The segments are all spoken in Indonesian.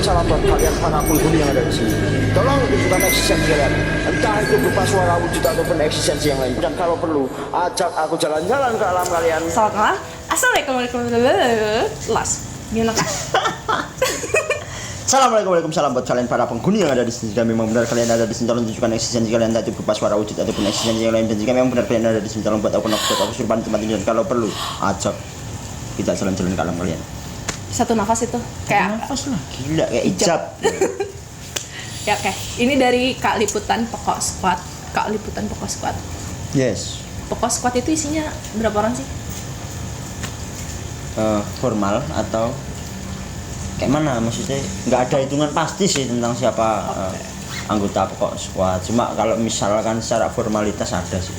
salam buat kalian para penghuni yang ada di sini. Tolong tunjukkan eksistensi kalian, entah itu berupa suara wujud ataupun eksistensi yang lain. Dan kalau perlu, ajak aku jalan-jalan ke alam kalian. Selamat malam. Assalamualaikum. Las. Gimana kak? Assalamualaikum, waalaikumsalam buat kalian para penghuni yang ada di sini. Jika memang benar kalian ada di sini, tolong tunjukkan eksistensi kalian, entah itu berupa suara wujud ataupun eksistensi yang lain. Dan jika memang benar kalian ada di sini, tolong buat aku kesurupan tempat ini. Dan kalau perlu, ajak kita jalan-jalan ke alam kalian. Satu nafas itu kayak nafas lah, gila kayak ijab. Ya oke. Ini dari Kak Liputan Pokok Squad. Kak Liputan Pokok Squad. Yes. Pokok Squad itu isinya berapa orang sih? Formal atau kayak mana, maksudnya nggak ada hitungan pasti sih tentang siapa anggota pokok squad. Cuma kalau misalkan secara formalitas ada sih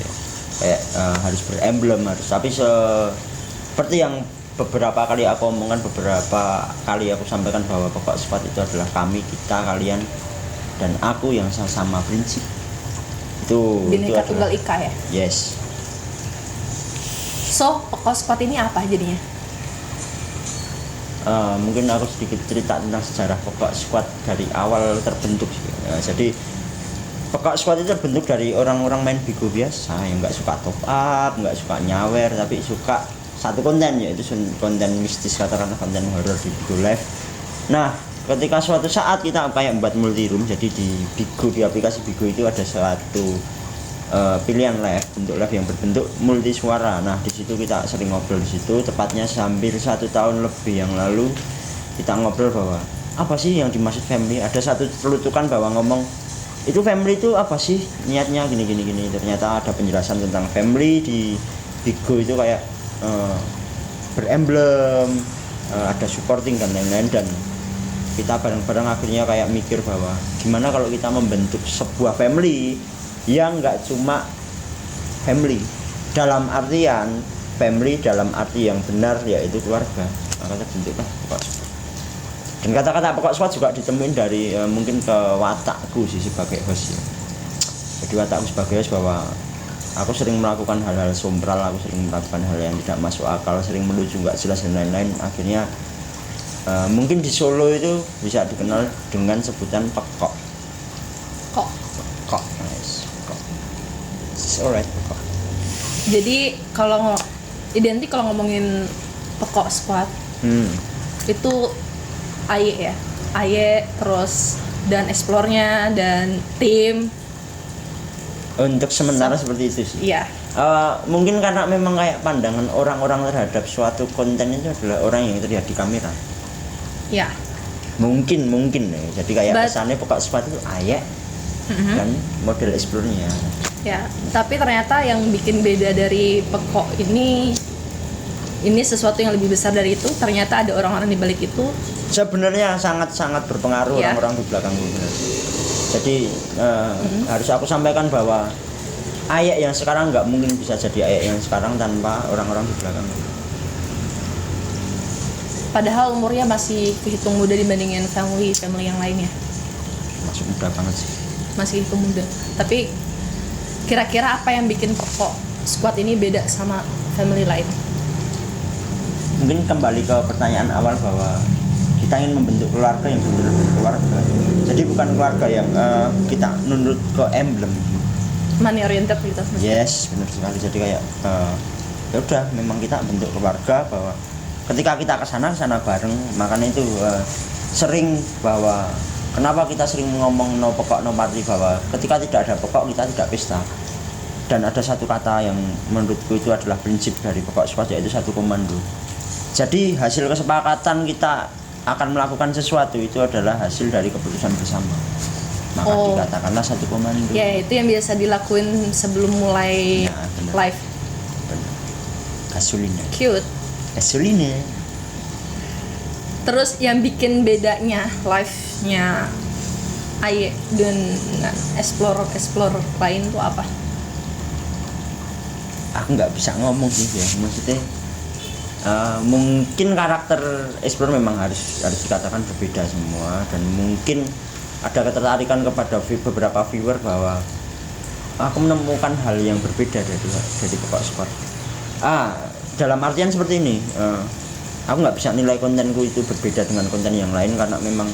kayak harus beremblem, harus, tapi seperti yang beberapa kali aku omongkan, beberapa kali aku sampaikan bahwa pokok squad itu adalah kami, kita, kalian, dan aku yang sama prinsip itu. Bineka itu Tunggal Ika ya. Yes. So pokok squad ini apa jadinya? Mungkin aku sedikit cerita tentang sejarah pokok squad dari awal terbentuk. Jadi pokok squad itu terbentuk dari orang-orang main Bigo biasa yang nggak suka top up, nggak suka nyawer, tapi suka satu konten, yaitu konten mistis, katakanlah konten horor di Bigo Live. Nah, ketika suatu saat kita kayak membuat multi room, jadi di Bigo, di aplikasi Bigo itu ada suatu pilihan live, bentuk live yang berbentuk multi suara. Nah, di situ kita sering ngobrol di situ, tepatnya hampir 1 tahun lebih yang lalu kita ngobrol bahwa apa sih yang dimaksud family. Ada satu celutukan bahwa ngomong itu family itu apa sih, niatnya gini. Ternyata ada penjelasan tentang family di Bigo itu kayak beremblem, ada supporting dan lain-lain. Dan kita bareng-bareng akhirnya kayak mikir bahwa gimana kalau kita membentuk sebuah family yang nggak cuma family dalam artian family dalam arti yang benar, yaitu keluarga. Maka terbentuklah pokok squad. Dan kata-kata pokok squad juga ditemuin dari mungkin ke watakku sih sebagai host ya. Jadi watakku sebagai host bahwa aku sering melakukan hal-hal sombral, aku sering melakukan hal yang tidak masuk akal, sering melucu nggak jelas dan lain-lain. Akhirnya mungkin di Solo itu bisa dikenal dengan sebutan pekok. Pekok, nice. Alright. Jadi kalau identik kalau ngomongin pokok squad itu AY ya, AY terus dan explore-nya dan tim. Untuk sementara seperti itu sih. Iya. Mungkin karena memang kayak pandangan orang-orang terhadap suatu konten itu adalah orang yang terlihat di kamera. Iya. Mungkin ya. Jadi kayak kesannya pokok squad itu AY dan model explore-nya. Ya, tapi ternyata yang bikin beda dari pekok ini sesuatu yang lebih besar dari itu. Ternyata ada orang-orang di balik itu. Sebenarnya sangat-sangat berpengaruh orang-orang di belakangku. Jadi harus aku sampaikan bahwa Ayek yang sekarang nggak mungkin bisa jadi Ayek yang sekarang tanpa orang-orang di belakang. Padahal umurnya masih kehitung muda dibandingin family yang lainnya. Masih muda banget sih. Masih hitung muda. Tapi kira-kira apa yang bikin pokok squad ini beda sama family lain? Mungkin kembali ke pertanyaan awal bahwa kita ingin membentuk keluarga yang benar-benar keluarga. Jadi bukan keluarga yang kita nurut ke emblem. Money oriented gitu. Yes, benar sekali. Jadi kayak ya udah, memang kita bentuk keluarga bahwa ketika kita kesana bareng. Makanya itu sering bahwa kenapa kita sering ngomong no pokok no party, bahwa ketika tidak ada pokok kita tidak pesta. Dan ada satu kata yang menurutku itu adalah prinsip dari pokok squad, yaitu satu komando. Jadi hasil kesepakatan kita akan melakukan sesuatu itu adalah hasil dari keputusan bersama. Maka dikatakanlah satu komando. Ya, itu yang biasa dilakuin sebelum mulai live. Benar. Gasolina. Cute. Gasolina. Terus yang bikin bedanya live-nya Aye dan explore lain tuh apa? Aku nggak bisa ngomong sih ya, maksudnya mungkin karakter explore memang harus dikatakan berbeda semua, dan mungkin ada ketertarikan kepada beberapa viewer bahwa aku menemukan hal yang berbeda dari pokok squad. Dalam artian seperti ini, aku nggak bisa nilai kontenku itu berbeda dengan konten yang lain karena memang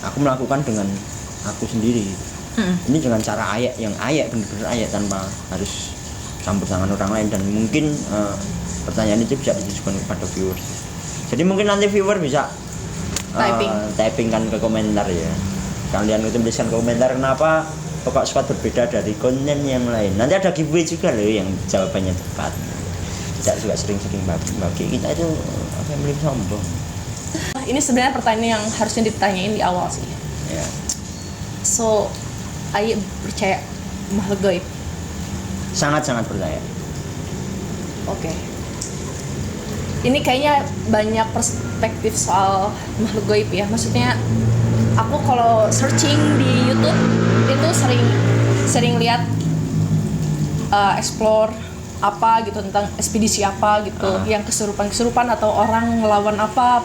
aku melakukan dengan aku sendiri. Ini dengan cara ayek, yang ayek, bener-bener ayek, tanpa harus campur tangan orang lain. Dan mungkin pertanyaan itu bisa ditujukan kepada viewers. Jadi mungkin nanti viewer bisa typingkan ke komentar ya. Kalian tuliskan komentar kenapa Pokok Squad berbeda dari konten yang lain. Nanti ada giveaway juga loh yang jawabannya tepat. Tidak juga sering-sering bagi kita itu family sombong. Ini sebenarnya pertanyaan yang harusnya ditanyain di awal sih. Ya. So, Ayi percaya makhluk gaib? Sangat-sangat percaya. Oke. Ini kayaknya banyak perspektif soal makhluk gaib ya. Maksudnya aku kalau searching di YouTube itu sering lihat explore apa gitu tentang ekspedisi apa gitu yang kesurupan atau orang ngelawan apa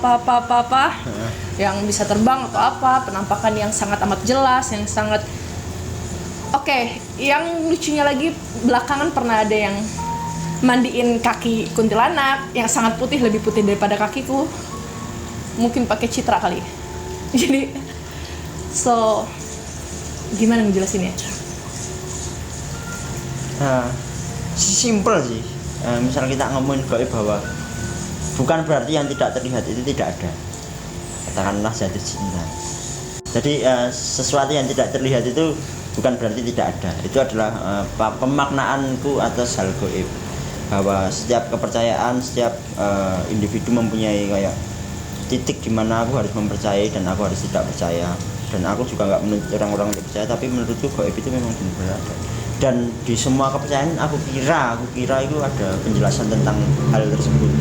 yang bisa terbang atau apa, penampakan yang sangat amat jelas, yang sangat yang lucunya lagi belakangan pernah ada yang mandiin kaki kuntilanak yang sangat putih, lebih putih daripada kakiku, mungkin pakai citra kali. Jadi gimana ngejelasinnya? Simple sih. Misal kita ngomongin gaib bahwa bukan berarti yang tidak terlihat itu tidak ada. Katakanlah jatuh cinta. Jadi sesuatu yang tidak terlihat itu bukan berarti tidak ada. Itu adalah pemaknaanku atas hal gaib. Bahwa setiap kepercayaan, setiap individu mempunyai kayak titik di mana aku harus mempercayai dan aku harus tidak percaya. Dan aku juga nggak menuntut orang-orang untuk percaya, tapi menurutku gaib itu memang benar-benar ada. Dan di semua kepercayaan aku kira itu ada penjelasan tentang hal tersebut.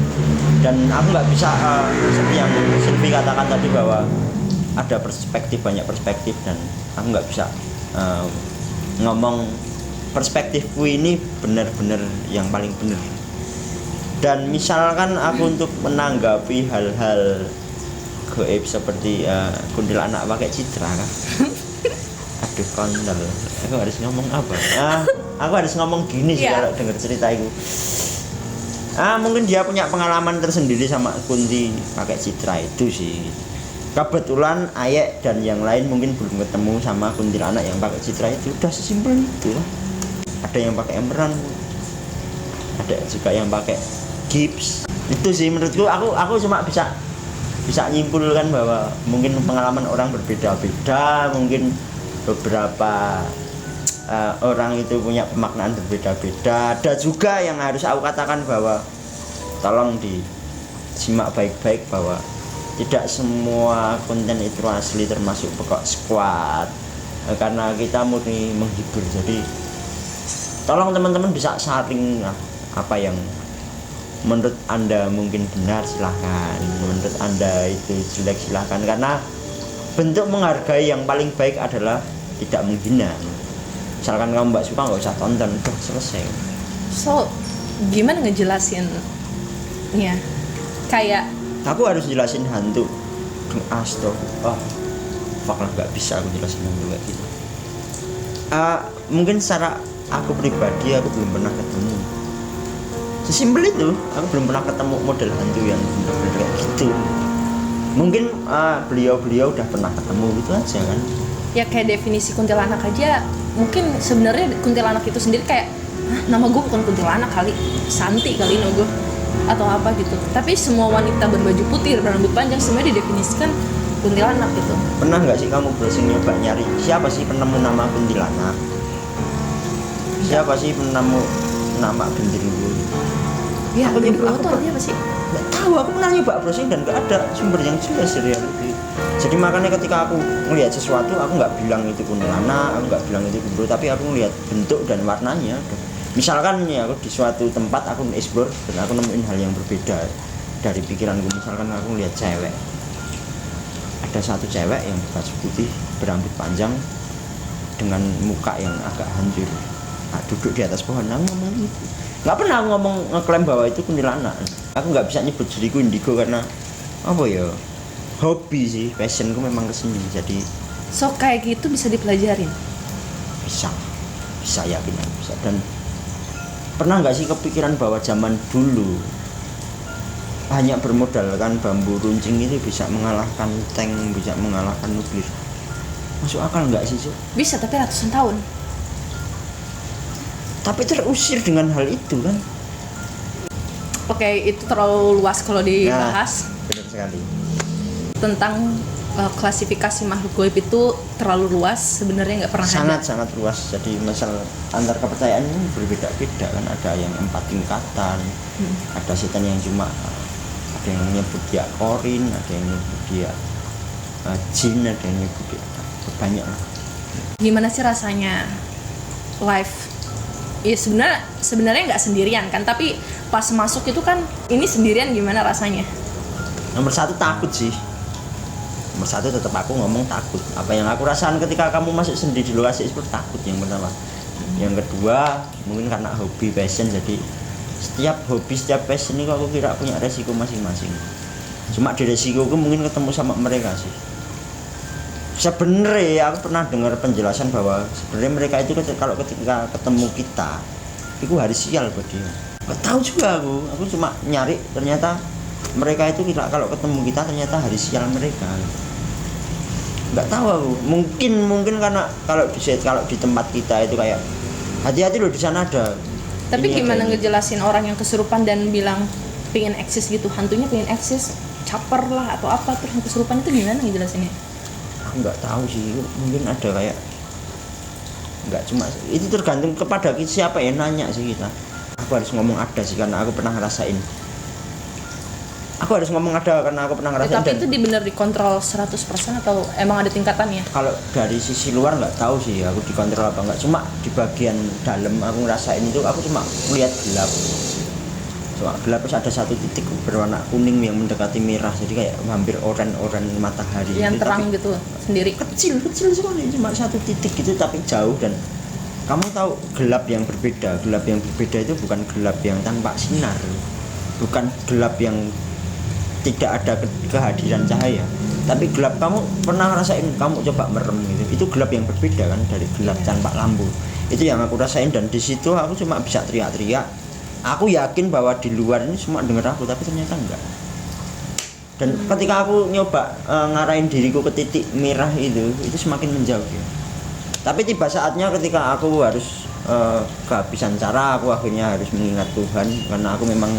Dan aku nggak bisa seperti yang Sylvie katakan tadi bahwa ada banyak perspektif, dan aku nggak bisa ngomong perspektifku ini benar-benar yang paling benar. Dan misalkan aku untuk menanggapi hal-hal gaib seperti kuntilanak pakai citra kan. Aduh kontol, aku harus ngomong apa? Aku harus ngomong gini sih kalau dengar cerita itu. Mungkin dia punya pengalaman tersendiri sama kunti pakai citra itu sih. Kebetulan Ayek dan yang lain mungkin belum ketemu sama kuntilanak yang pakai citra itu. Udah sesimpel itu. Ada yang pakai emeran, ada juga yang pakai gips. Itu sih menurutku, aku cuma bisa nyimpulkan bahwa mungkin pengalaman orang berbeda-beda, mungkin beberapa orang itu punya pemaknaan berbeda-beda. Ada juga yang harus aku katakan bahwa tolong disimak baik-baik bahwa tidak semua konten itu asli, termasuk Pokok Squad, karena kita murni menghibur. Jadi tolong teman-teman bisa saring apa yang menurut Anda mungkin benar, silahkan. Menurut Anda itu jelek, silahkan. Karena bentuk menghargai yang paling baik adalah tidak menghina. Misalkan kamu nggak suka, nggak usah tonton, udah selesai. So, gimana ngejelasinnya? Kayak aku harus jelasin hantu. Fuck lah, nggak bisa aku jelasin hantu kayak gitu. Mungkin secara aku pribadi aku belum pernah ketemu. Sesimpel itu, aku belum pernah ketemu model hantu yang benar-benar kayak gitu. Mungkin beliau udah pernah ketemu gitu aja kan. Ya kayak definisi kuntilanak aja, mungkin sebenarnya kuntilanak itu sendiri kayak nama gue bukan kuntilanak kali, Santi kali nama gue atau apa gitu. Tapi semua wanita berbaju putih berambut panjang semuanya didefinisikan kuntilanak gitu. Pernah nggak sih kamu browsing nyoba nyari siapa sih penemu nama kuntilanak? Siapa sih penemu nama genderuwo? Ya, genderuwo itu artinya apa sih? Nggak tahu, aku pernah nyoba browsing dan nggak ada sumber yang jelas dari hal itu. Jadi makanya ketika aku melihat sesuatu, aku nggak bilang itu kuntilanak, aku nggak bilang itu genderuwo, tapi aku melihat bentuk dan warnanya. Misalkan ya, aku di suatu tempat aku explore dan aku nemuin hal yang berbeda dari pikiranku. Misalkan aku lihat cewek, ada satu cewek yang berbaju putih, berambut panjang, dengan muka yang agak hancur, duduk di atas pohon. Aku ngomong gitu, nggak pernah aku ngomong ngeklaim bahwa itu kuntilanak. Aku nggak bisa nyebut diriku indigo karena apa ya, hobi sih, passionku memang kesini. Jadi so kayak gitu bisa dipelajarin? bisa yakin bisa. Dan pernah nggak sih kepikiran bahwa zaman dulu hanya bermodalkan bambu runcing itu bisa mengalahkan tank, bisa mengalahkan nuklir? Masuk akal nggak sih, Cuk? Bisa, tapi ratusan tahun. Tapi terusir dengan hal itu kan. Oke, itu terlalu luas kalau dibahas. Benar sekali. Tentang klasifikasi makhluk gaib itu terlalu luas, sebenarnya nggak pernah ada. Sangat luas. Jadi misal antar kepercayaan ini berbeda-beda kan, ada yang 4 tingkatan, ada setan yang cuma ada yang menyebut dia korin, ada yang menyebut dia jin, ada yang menyebut dia banyak lah. Gimana sih rasanya live? Ya sebenarnya nggak sendirian kan, tapi pas masuk itu kan ini sendirian, gimana rasanya? Nomor 1 takut sih. Nomor 1 tetap aku ngomong takut. Apa yang aku rasakan ketika kamu masuk sendiri di lokasi itu takut yang pertama. Yang kedua mungkin karena hobi passion, jadi setiap hobi setiap passion ini aku kira punya resiko masing-masing. Cuma di resikoku mungkin ketemu sama mereka sih. Sebenarnya aku pernah dengar penjelasan bahwa sebenarnya mereka itu kalau ketika ketemu kita itu hari sial buat dia. Gak tahu juga aku cuma nyari, ternyata mereka itu kalau ketemu kita ternyata hari sial mereka. Nggak tahu aku, mungkin karena kalau di tempat kita itu kayak hati-hati loh di sana ada. Tapi ini gimana ada ini. ngejelasin orang yang kesurupan dan bilang pengen eksis gitu, hantunya pengen eksis, caper lah atau apa, terus yang kesurupan itu gimana ngejelasinnya? Aku nggak tahu sih, mungkin ada kayak nggak cuma itu, tergantung kepada siapa yang nanya sih kita. Aku harus ngomong ada sih karena aku pernah ngerasain. Aku harus ngomong ada karena aku pernah ngerasain. Tapi itu benar dikontrol 100% atau emang ada tingkatannya? Kalau dari sisi luar nggak tahu sih aku dikontrol apa enggak, cuma di bagian dalam aku ngerasain itu aku cuma melihat gelap. Cuma gelap, terus ada satu titik berwarna kuning yang mendekati merah, jadi kayak hampir oranye matahari Yang gitu, terang tapi gitu sendiri. kecil sekali, cuma satu titik gitu tapi jauh. Dan kamu tahu gelap yang berbeda itu bukan gelap yang tanpa sinar, bukan gelap yang tidak ada kehadiran cahaya, tapi gelap kamu pernah ngerasain, kamu coba merem gitu, itu gelap yang berbeda kan dari gelap tanpa lampu. Itu yang aku rasain, dan di situ aku cuma bisa teriak-teriak. Aku yakin bahwa di luar ini semua dengar aku, tapi ternyata enggak. Dan ketika aku nyoba ngarahin diriku ke titik merah itu semakin menjauh ya. Tapi tiba saatnya ketika aku harus kehabisan cara, aku akhirnya harus mengingat Tuhan, karena aku memang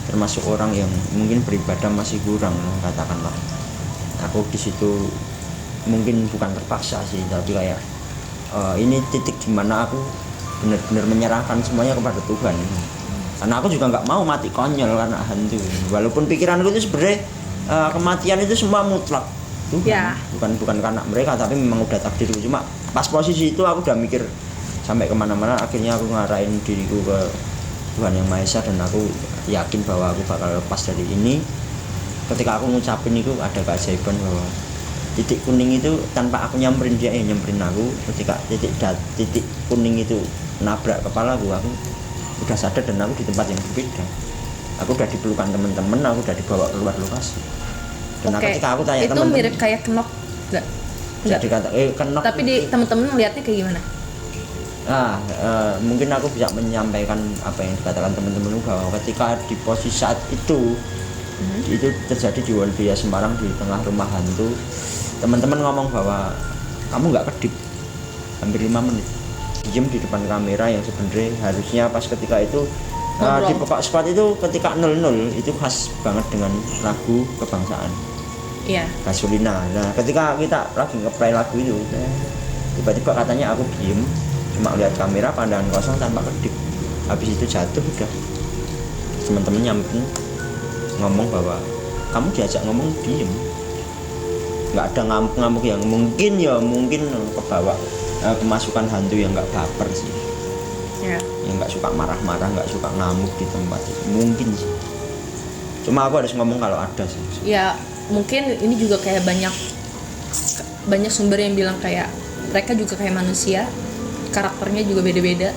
termasuk orang yang mungkin beribadah masih kurang, katakanlah. Aku di situ mungkin bukan terpaksa sih, tapi kayak ini titik dimana aku benar-benar menyerahkan semuanya kepada Tuhan. Karena aku juga nggak mau mati konyol karena hantu. Walaupun pikiranku itu sebenarnya kematian itu semua mutlak Tuhan, Ya. bukan karena mereka, tapi memang udah takdirku. Cuma pas posisi itu aku udah mikir sampai kemana-mana, akhirnya aku ngarahin diriku ke Tuhan Yang Maha Esa, dan aku yakin bahwa aku bakal lepas dari ini. Ketika aku ngucapin itu ada keajaiban bahwa titik kuning itu tanpa aku nyamperin dia, nyamperin aku. Ketika titik kuning itu nabrak kepala aku udah sadar, dan aku di tempat yang berbeda. Aku udah dipelukan teman-teman, aku udah dibawa keluar lokasi. Dan Oke, ketika aku tanya itu teman-teman, mirip kayak kenok nggak? Nggak. dikata kenok. Tapi di teman-teman lihatnya kayak gimana? Mungkin aku bisa menyampaikan apa yang dikatakan teman-teman bahwa ketika di posisi saat itu terjadi di Walbia Semarang, di tengah rumah hantu, teman-teman ngomong bahwa kamu nggak kedip hampir 5 menit diam di depan kamera, yang sebenarnya harusnya pas ketika itu di Pokok Squad itu ketika 00 itu khas banget dengan lagu kebangsaan. Iya. Gasolina. Nah, ketika kita lagi nge-play lagu itu, tiba-tiba katanya aku diem, cuma lihat kamera, pandangan kosong tanpa kedip. Habis itu jatuh udah. Teman-teman nyamperin ngomong bahwa kamu diajak ngomong diem. Nggak ada ngamuk-ngamuk yang mungkin kebawa kemasukan hantu yang nggak baper sih. Ya. Yang nggak suka marah-marah, nggak suka ngamuk di tempat itu mungkin sih. Cuma aku harus ngomong kalau ada sih. Ya, mungkin ini juga kayak banyak sumber yang bilang kayak mereka juga kayak manusia, karakternya juga beda-beda.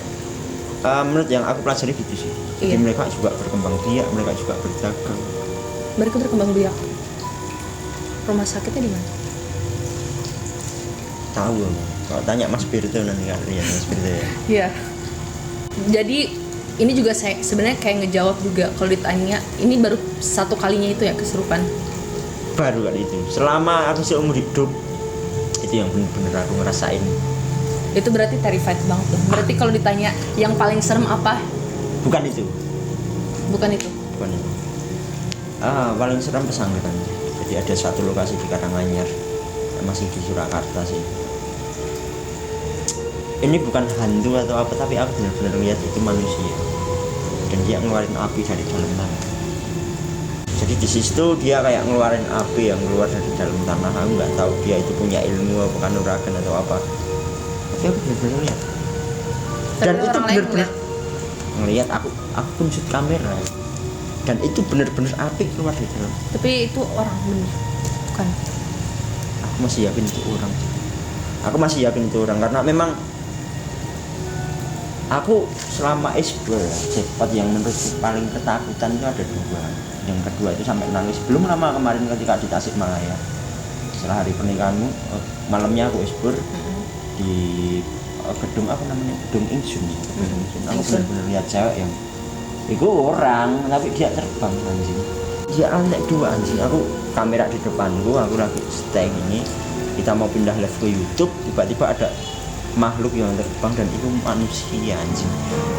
Menurut yang aku pelajari gitu sih. Jadi Iya. mereka juga berkembang biak, mereka juga berdagang. Mereka berkembang biak. Rumah sakitnya di mana? Tahu kalau tanya Mas Birto nanti kalian Mas Birto ya. Iya. Jadi ini juga saya sebenarnya kayak ngejawab juga kalau ditanya, ini baru satu kalinya itu ya kesurupan. Baru kali itu. Selama aku seumur hidup Itu yang bener-bener aku ngerasain. Itu berarti terrified banget tuh. Berarti kalau ditanya yang paling serem apa? Bukan itu. Bukan itu. Paling serem pesanggeran. Jadi ada satu lokasi di Karanganyar, masih di Surakarta sih. Ini bukan hantu atau apa, tapi aku benar-benar lihat itu manusia dan dia ngeluarin api dari dalam tanah. Jadi di situ dia kayak ngeluarin api yang keluar dari dalam tanah. Aku nggak tahu dia itu punya ilmu apa kanuragan atau apa, tapi aku benar-benar lihat. Dan Tapi itu orang lain benar-benar ngelihat. Aku pun shoot kamera dan itu benar-benar api keluar dari dalam. Tapi itu orang bener. Bukan. Aku masih yakin itu orang. Karena memang aku selama explore jackpot yang menurutku paling ketakutan itu ada 2. Yang kedua itu sampai nangis. Belum lama kemarin ketika di Tasikmalaya, setelah hari pernikahanmu, malamnya aku explore di gedung apa namanya, gedung Ingsun. Aku benar-benar lihat cewek yang itu orang tapi dia terbang anjing. Dia lantai 2 anjing. Aku kamera di depanku, aku lagi stay ini, kita mau pindah live ke YouTube, tiba-tiba ada makhluk yang terbang dan itu manusia anjing.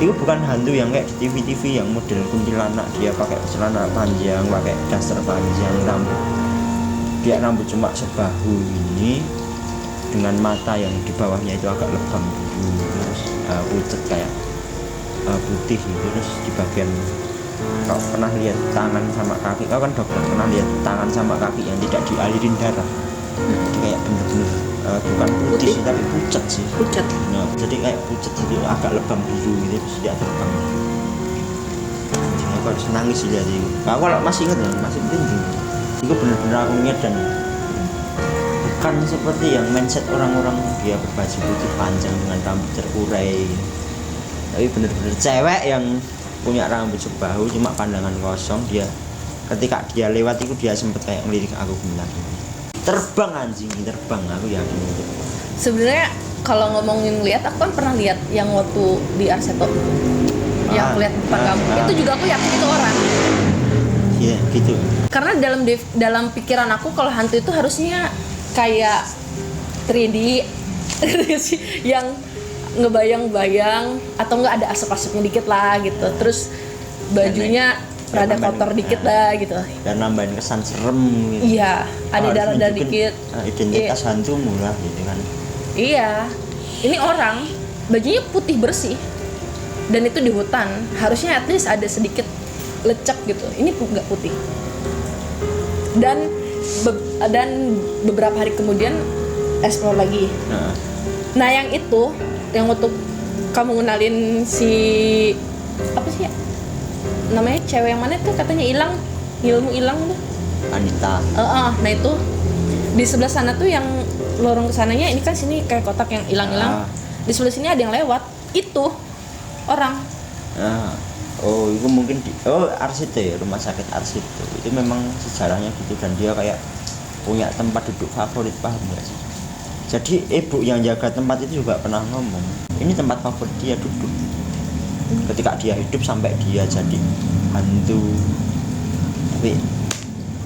Itu bukan hantu yang kayak di TV-TV yang model kuntilanak, dia pakai celana panjang, pakai daster panjang, rambut cuma sebahu ini dengan mata yang di bawahnya itu agak lebam biru, terus pucet kayak putih gitu. Terus di bagian, kau pernah lihat tangan sama kaki, kau kan dokter, pernah lihat tangan sama kaki yang tidak dialirin darah. Jadi kayak bener-bener bukan putih sih, tapi pucat sih. Nah, jadi kayak pucat gitu, agak lebam biru gitu, terus dia terbang. Jadi aku harus nangis sih lihat itu. Aku kalau masih inget ya, masih penting. Itu bener-bener aku ingat, dan bukan seperti yang mindset orang-orang dia berbaju putih panjang dengan rambut terurai. Tapi bener-bener cewek yang punya rambut sebahu cuma pandangan kosong. Dia ketika dia lewat itu dia sempet kayak ngelirik aku bentar. Terbang anjing, terbang, aku yakin itu. Sebenarnya kalau ngomongin lihat, aku kan pernah lihat yang waktu di Arseto, yang aku lihat depan kamu. Itu juga aku yakin itu orang. Iya, gitu. Karena dalam pikiran aku kalau hantu itu harusnya kayak 3D yang ngebayang-bayang, atau enggak ada asap-asapnya dikit lah gitu. Terus bajunya rada kotor dikit lah gitu. Dan nambahin kesan serem gitu. Iya, ada darah-darah dikit. Identitas hantumu lah gitu kan. Iya. Ini orang bajunya putih bersih. Dan itu di hutan. Harusnya at least ada sedikit lecek gitu. Ini enggak putih. Dan beberapa hari kemudian explore lagi. Nah, yang itu yang waktu kamu ngenalin si apa sih ya? Namanya cewek yang mana tuh katanya hilang, ilmu hilang tuh. Anita. Nah itu di sebelah sana tuh yang lorong kesananya, ini kan sini kayak kotak yang hilang-hilang. Di sebelah sini ada yang lewat. Itu orang. Oh, itu mungkin Arsito ya, rumah sakit Arsito. Itu memang sejarahnya gitu, dan dia kayak punya tempat duduk favorit, paham nggak sih? Jadi ibu yang jaga tempat itu juga pernah ngomong, ini tempat favorit dia duduk. Ketika dia hidup sampai dia jadi hantu. Tapi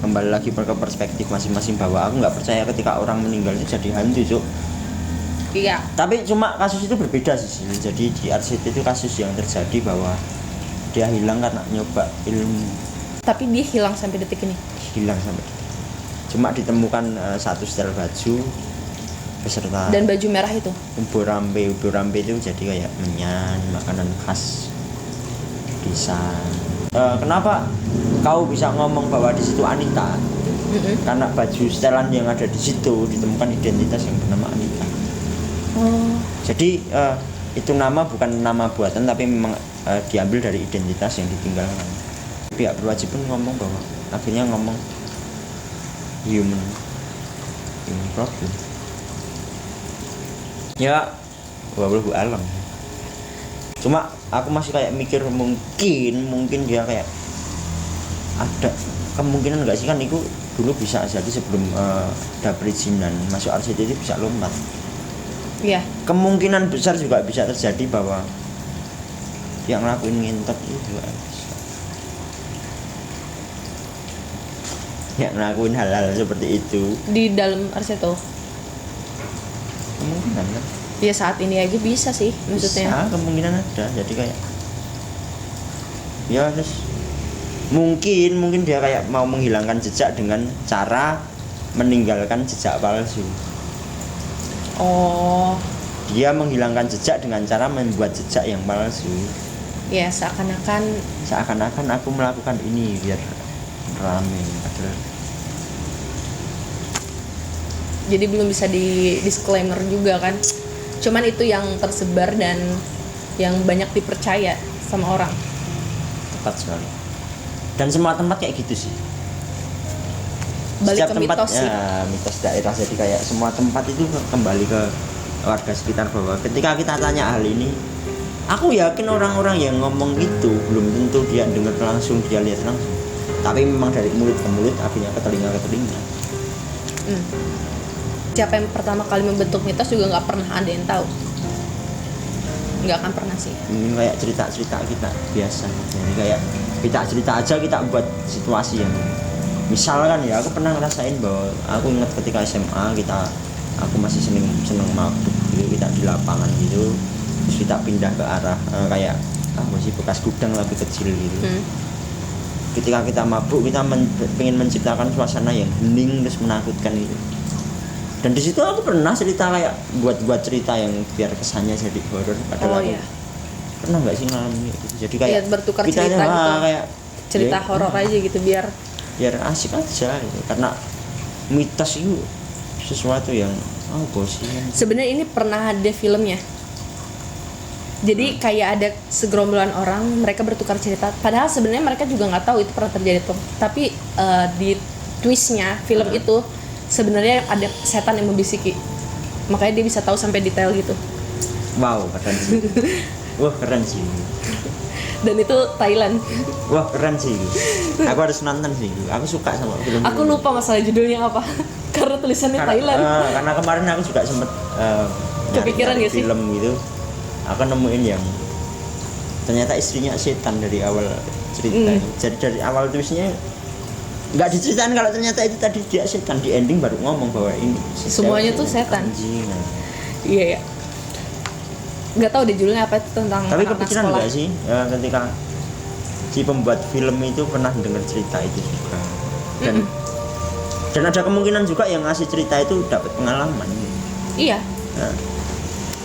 kembali lagi ke perspektif masing-masing, bahwa aku nggak percaya ketika orang meninggal itu jadi hantu, Cuk. Iya. Tapi cuma kasus itu berbeda sih. Jadi di RCT itu kasus yang terjadi bahwa dia hilang karena nyoba ilmu. Tapi dia hilang sampai detik ini. Hilang sampai detik. Cuma ditemukan satu setel baju beserta dan baju merah itu. Ubur rambe itu jadi kayak menyan, makanan khas desa. Kenapa kau bisa ngomong bahwa di situ Anita? Karena baju setelan yang ada di situ ditemukan identitas yang bernama Anita. Jadi itu nama bukan nama buatan, tapi memang diambil dari identitas yang ditinggalkan. Pihak berwajib pun ngomong bahwa akhirnya ngomong human problem. Ya, wallahu alam. Cuma aku masih kayak mikir mungkin dia kayak ada kemungkinan nggak sih, kan itu dulu bisa jadi sebelum dapet izinan masuk RCT itu bisa lompat. Iya. Kemungkinan besar juga bisa terjadi bahwa yang ngelakuin ngintet itu juga bisa. Yang ngelakuin hal-hal seperti itu Di dalam Arseto. kemungkinan kan. Ya saat ini aja bisa sih maksudnya. Bisa, kemungkinan ada. Jadi kayak ya terus mungkin dia kayak mau menghilangkan jejak dengan cara meninggalkan jejak palsu. Oh, Dia menghilangkan jejak dengan cara membuat jejak yang palsu. ya Seakan-akan aku melakukan ini biar rame, padahal jadi belum bisa di disclaimer juga kan. Cuman itu yang tersebar dan yang banyak dipercaya sama orang. tepat sekali. Dan semua tempat kayak gitu sih. Balik Setiap ke tempat mitos sih. ya, mitos daerah. Jadi kayak semua tempat itu kembali ke warga sekitar, bahwa ketika kita tanya hal ini, aku yakin orang-orang yang ngomong itu belum tentu dia dengar langsung, dia lihat langsung, tapi memang dari mulut ke mulut, akhirnya ke telinga ke telinga. Siapa yang pertama kali membentuk mitos juga nggak pernah ada yang tahu. Nggak akan pernah sih. Mungkin kayak cerita-cerita kita biasa, jadi kayak kita cerita aja, kita buat situasi yang misalkan ya, aku pernah ngerasain bahwa aku ingat ketika SMA aku masih seneng mabuk gitu, kita di lapangan gitu, terus kita pindah ke arah kayak masih bekas gudang lebih kecil gitu. Ketika kita mabuk, kita pengen menciptakan suasana yang hening terus menakutkan gitu. Dan di situ aku pernah cerita kayak buat cerita yang biar kesannya jadi horor, padahal aku iya. pernah nggak sih ngalamin gitu. Jadi kayak Iya, bertukar kita cerita gitu. kayak Cerita ya, horor aja gitu biar asik aja gitu. Karena mitos itu sesuatu yang sih sebenarnya ini pernah ada filmnya. Jadi kayak ada segerombolan orang, mereka bertukar cerita. Padahal sebenarnya mereka juga nggak tahu itu pernah terjadi tuh. Tapi di twistnya film itu sebenarnya ada setan yang membisiki. Makanya dia bisa tahu sampai detail gitu. wow, keren sih. Wah, keren sih. Dan itu Thailand. Wah, keren sih. Aku harus nonton sih. Aku suka sama film. Aku lupa masalah judulnya apa. Karena tulisannya Thailand. Karena kemarin aku juga sempet Kepikiran nyari gak sih? film gitu. Aku nemuin yang ternyata istrinya setan dari awal cerita. Jadi dari awal twistnya nggak diceritain kalau ternyata itu tadi dia setan. Di ending baru ngomong bahwa ini Semuanya tuh setan. Anjing. Iya ya. Nggak tahu deh judulnya apa, itu tentang Tapi anak-anak kepikiran sekolah. nggak sih ketika si pembuat film itu pernah dengar cerita itu juga, dan ada kemungkinan juga yang ngasih cerita itu dapat pengalaman. Iya. Nah,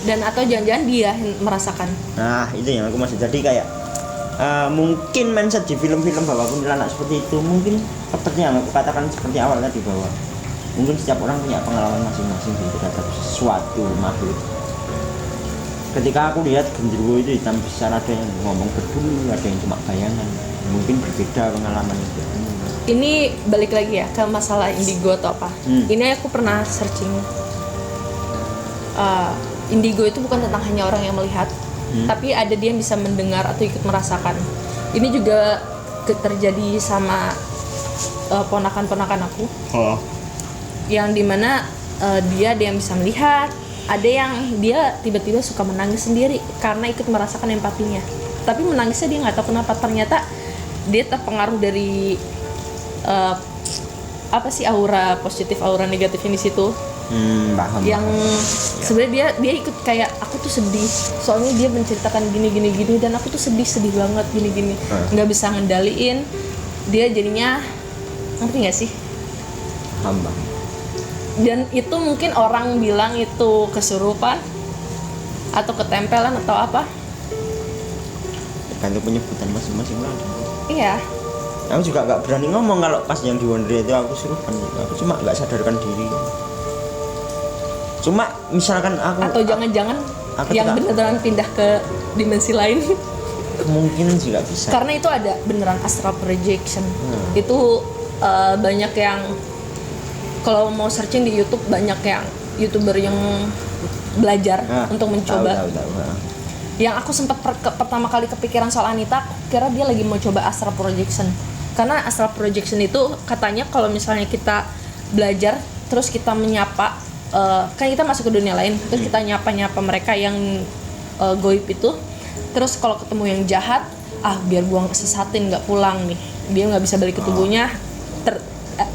Dan atau jangan-jangan dia yang merasakan. nah itu yang aku masih jadi kayak mungkin mindset di film-film bahwa kuntilanak seperti itu, mungkin seperti yang aku katakan seperti awal tadi, bahwa mungkin setiap orang punya pengalaman masing-masing terhadap suatu makhluk. Ketika aku lihat genderuwo itu hitam besar, ada yang ngomong berbulu, ada yang cuma bayangan, mungkin berbeda pengalaman itu. Ini balik lagi ya ke masalah indigo atau apa. Ini aku pernah searching. Indigo itu bukan tentang hanya orang yang melihat, tapi ada dia yang bisa mendengar atau ikut merasakan. Ini juga terjadi sama ponakan-ponakan aku. Yang dimana dia ada yang bisa melihat, ada yang dia tiba-tiba suka menangis sendiri karena ikut merasakan empatinya. Tapi menangisnya dia nggak tahu kenapa, ternyata dia terpengaruh dari apa sih, aura positif, aura negatif di situ. Paham. Yang sebenarnya dia ikut kayak, aku tuh sedih soalnya dia menceritakan gini dan aku tuh sedih banget gini nggak bisa ngendaliin, dia jadinya, ngerti nggak sih? Hamba. Dan itu mungkin orang bilang itu kesurupan atau ketempelan atau apa. Tergantung penyebutan masing-masing lah. Iya. Aku juga nggak berani ngomong kalau pas yang di Wonder itu aku surupan. Aku cuma nggak sadarkan diri. Cuma misalkan aku Atau jangan-jangan aku yang tidak- beneran pindah ke dimensi lain. kemungkinan juga bisa. Karena itu ada beneran astral projection. Itu banyak yang, kalau mau searching di YouTube, banyak yang YouTuber yang belajar untuk mencoba. Tahu. Yang aku sempat pertama kali kepikiran soal Anita, aku kira dia lagi mau coba astral projection. Karena astral projection itu katanya kalau misalnya kita belajar terus kita menyapa, kan kita masuk ke dunia lain, terus kita nyapa mereka yang goib itu, terus kalau ketemu yang jahat, biar gua kesesatin nggak pulang nih, dia nggak bisa balik ke tubuhnya,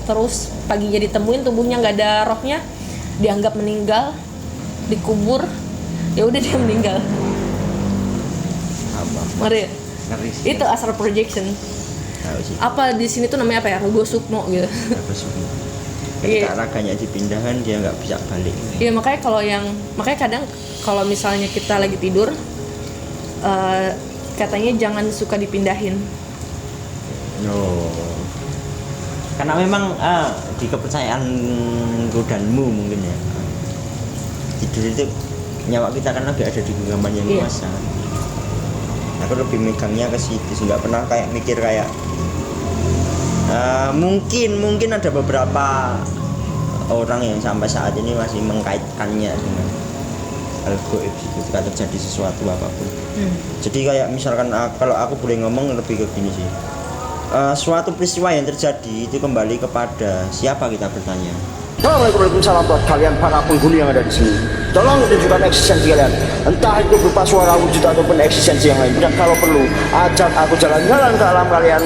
terus paginya ditemuin tubuhnya nggak ada rohnya, dianggap meninggal, dikubur, ya udah dia meninggal. Apa? Ngeri ya? Ngeri sih. Itu astral projection. Tahu sih. Apa di sini tuh namanya apa ya? Rogo Sukmo gitu. Apa sih? Iya. Ketika raganya dipindahkan dia nggak bisa balik. Iya, makanya kadang kalau misalnya kita lagi tidur, katanya jangan suka dipindahin. No. Karena memang di kepercayaan godanmu mungkin ya. Tidur itu nyawa kita kan lagi ada di genggaman yang Iya. kuasa. Aku lebih megangnya ke situ, nggak pernah kayak mikir kayak mungkin ada beberapa orang yang sampai saat ini masih mengkaitkannya dengan hal gaib ketika terjadi sesuatu apapun. Jadi kayak misalkan kalau aku boleh ngomong lebih ke gini sih. Suatu peristiwa yang terjadi itu kembali kepada siapa kita bertanya. Assalamualaikum warahmatullahi buat kalian para penghuni yang ada di sini. Tolong tunjukkan eksistensi kalian, entah itu berupa suara wujud ataupun eksistensi yang lain. Dan kalau perlu, ajak aku jalan-jalan ke alam kalian.